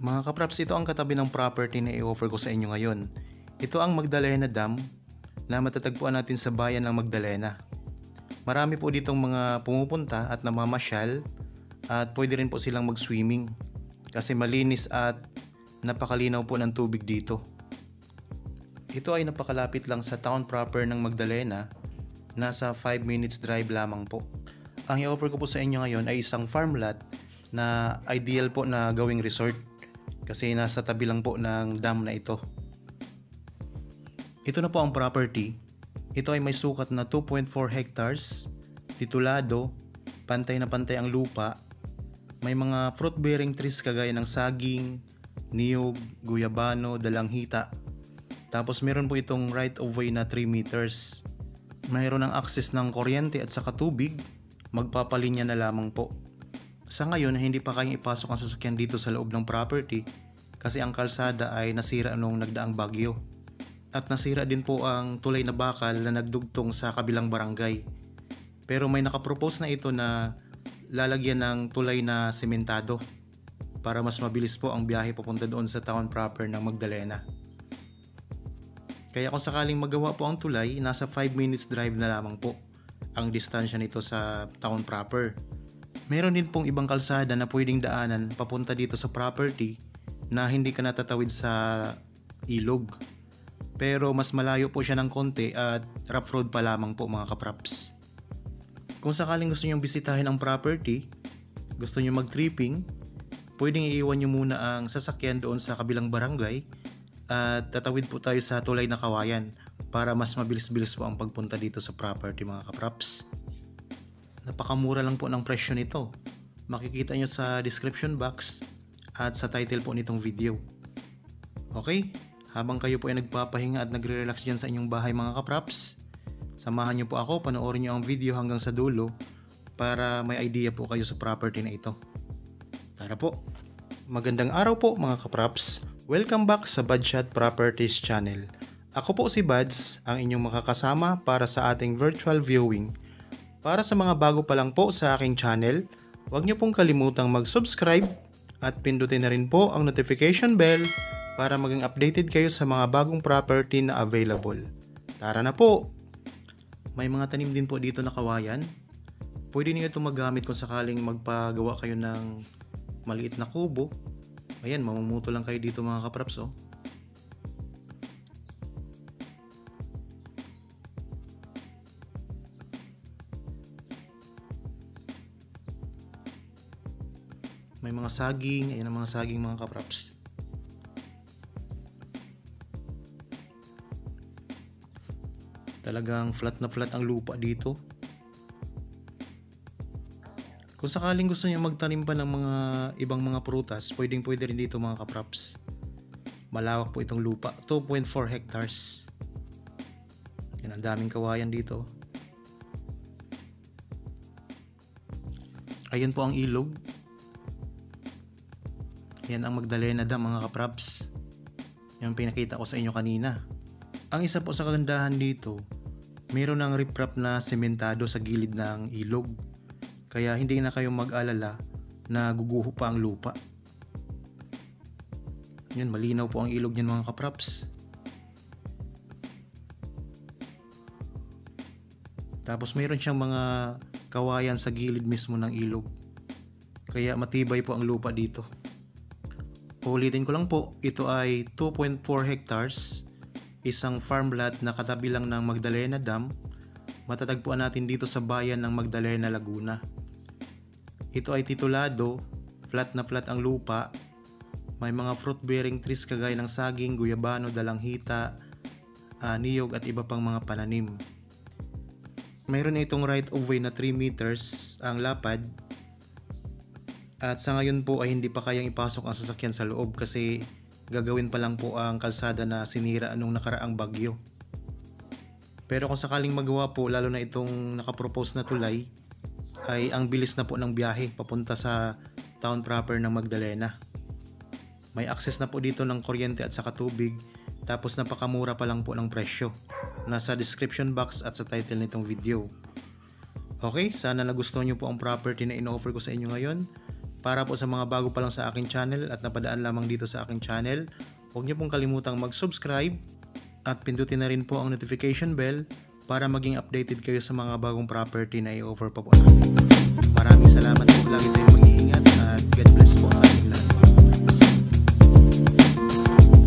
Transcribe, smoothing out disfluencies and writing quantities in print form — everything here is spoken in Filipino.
Mga kapraps, ito ang katabi ng property na i-offer ko sa inyo ngayon. Ito ang Magdalena Dam na matatagpuan natin sa bayan ng Magdalena. Marami po ditong mga pumupunta at namamasyal at pwede rin po silang mag-swimming kasi malinis at napakalinaw po ng tubig dito. Ito ay napakalapit lang sa town proper ng Magdalena, nasa 5 minutes drive lamang po. Ang i-offer ko po sa inyo ngayon ay isang farm lot na ideal po na gawing resort kasi nasa tabi lang po ng dam na ito. Ito na po ang property. Ito ay may sukat na 2.4 hectares, titulado, pantay na pantay ang lupa, may mga fruit-bearing trees kagaya ng saging, niyog, guyabano, dalanghita. Tapos meron po itong right of way na 3 meters. Mayroon ng access ng kuryente at saka tubig, magpapalinya na lamang po. Sa ngayon, hindi pa kayang ipasok ang sasakyan dito sa loob ng property kasi ang kalsada ay nasira noong nagdaang bagyo. At nasira din po ang tulay na bakal na nagdugtong sa kabilang barangay. Pero may nakapropose na ito na lalagyan ng tulay na sementado para mas mabilis po ang biyahe papunta doon sa town proper ng Magdalena. Kaya kung sakaling magawa po ang tulay, nasa 5 minutes drive na lamang po ang distansya nito sa town proper. Meron din pong ibang kalsada na pwedeng daanan papunta dito sa property na hindi ka natatawid sa ilog. Pero mas malayo po siya ng konti at rough road pa lamang po mga kapraps. Kung sakaling gusto nyo bisitahin ang property, gusto nyo mag-tripping, pwedeng iiwan nyo muna ang sasakyan doon sa kabilang barangay at tatawid po tayo sa tulay na kawayan para mas mabilis-bilis po ang pagpunta dito sa property mga kapraps. Napakamura lang po ng presyo nito. Makikita nyo sa description box at sa title po nitong video. Okay? Habang kayo po ay nagpapahinga at nagre-relax dyan sa inyong bahay mga kapraps, samahan nyo po ako, panoorin nyo ang video hanggang sa dulo para may idea po kayo sa property na ito. Tara po! Magandang araw po mga kapraps! Welcome back sa Badshot Properties channel. Ako po si Bads, ang inyong makakasama para sa ating virtual viewing. Para sa mga bago pa lang po sa aking channel, huwag nyo pong kalimutang mag-subscribe at pindutin na rin po ang notification bell para maging updated kayo sa mga bagong property na available. Tara na po! May mga tanim din po dito na kawayan. Pwede niyo ito magamit kung sakaling magpagawa kayo ng maliit na kubo. Ayan, mamumuto lang kayo dito mga kapraps oh. May mga saging, ayan ang mga saging mga kapraps. Talagang flat na flat ang lupa dito. Kung sakaling gusto niyo magtanim pa ng mga ibang mga prutas, pwede rin dito mga kapraps. Malawak po itong lupa, 2.4 hectares. Yan, ang daming kawayan dito. Ayan po ang ilog. Yan ang Magdalena Dam mga kapraps. Yung pinakita ko sa inyo kanina. Ang isa po sa kagandahan dito, mayroon ng riprap na sementado sa gilid ng ilog. Kaya hindi na kayong mag-alala na guguho pa ang lupa. Yan, malinaw po ang ilog niyan mga kapraps. Tapos mayroon siyang mga kawayan sa gilid mismo ng ilog. Kaya matibay po ang lupa dito. Ulitin ko lang po, ito ay 2.4 hectares, isang farm lot na katabi lang ng Magdalena Dam. Matatagpuan natin dito sa bayan ng Magdalena, Laguna. Ito ay titulado, flat na flat ang lupa. May mga fruit-bearing trees kagaya ng saging, guyabano, dalanghita, niyog at iba pang mga pananim. Mayroon itong right of way na 3 meters ang lapad. At sa ngayon po ay hindi pa kayang ipasok ang sasakyan sa loob kasi gagawin pa lang po ang kalsada na sinira nung nakaraang bagyo. Pero kung sakaling magawa po, lalo na itong nakapropose na tulay, ay ang bilis na po ng biyahe papunta sa town proper ng Magdalena. May access na po dito ng kuryente at saka tubig, tapos napakamura pa lang po ng presyo. Nasa description box at sa title nitong video. Okay, sana nagustuhan nyo po ang property na in-offer ko sa inyo ngayon. Para po sa mga bago pa lang sa aking channel at napadaan lamang dito sa aking channel, huwag niyo pong kalimutang mag-subscribe at pindutin na rin po ang notification bell para maging updated kayo sa mga bagong property na i-offer pa po natin. Maraming salamat po. Lagi tayong mag-iingat.